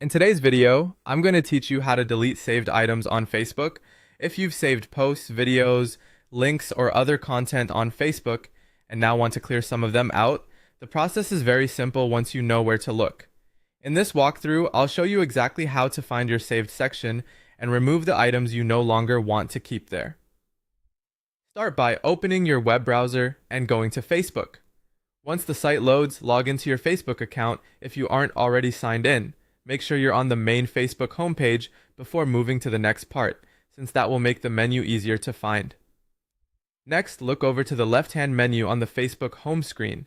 In today's video, I'm going to teach you how to delete saved items on Facebook. If you've saved posts, videos, links, or other content on Facebook and now want to clear some of them out, the process is very simple once you know where to look. In this walkthrough, I'll show you exactly how to find your saved section and remove the items you no longer want to keep there. Start by opening your web browser and going to Facebook. Once the site loads, log into your Facebook account if you aren't already signed in. Make sure you're on the main Facebook homepage before moving to the next part, since that will make the menu easier to find. Next, look over to the left-hand menu on the Facebook home screen.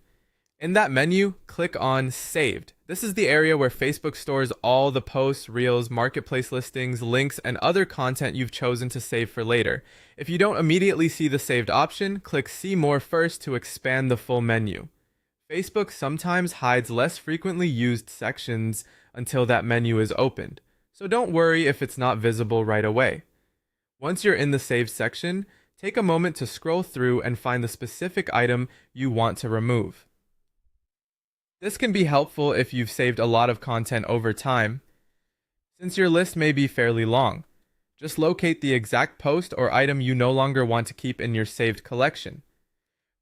In that menu, click on Saved. This is the area where Facebook stores all the posts, reels, marketplace listings, links, and other content you've chosen to save for later. If you don't immediately see the saved option, click See More first to expand the full menu. Facebook sometimes hides less frequently used sections until that menu is opened, so don't worry if it's not visible right away. Once you're in the Saved section, take a moment to scroll through and find the specific item you want to remove. This can be helpful if you've saved a lot of content over time, since your list may be fairly long. Just locate the exact post or item you no longer want to keep in your saved collection.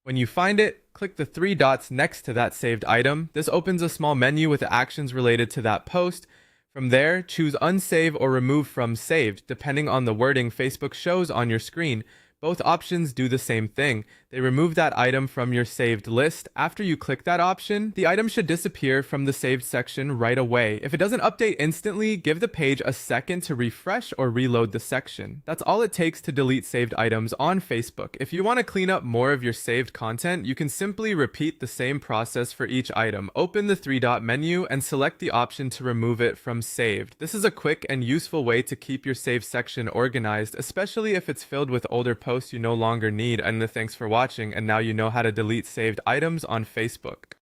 When you find it, click the three dots next to that saved item. This opens a small menu with actions related to that post. From there, choose Unsave or Remove from Saved, depending on the wording Facebook shows on your screen. Both options do the same thing. They remove that item from your saved list. After you click that option, the item should disappear from the saved section right away. If it doesn't update instantly, give the page a second to refresh or reload the section. That's all it takes to delete saved items on Facebook. If you want to clean up more of your saved content, you can simply repeat the same process for each item. Open the three-dot menu and select the option to remove it from saved. This is a quick and useful way to keep your saved section organized, especially if it's filled with older posts you no longer need. And thanks for watching, and now you know how to delete saved items on Facebook.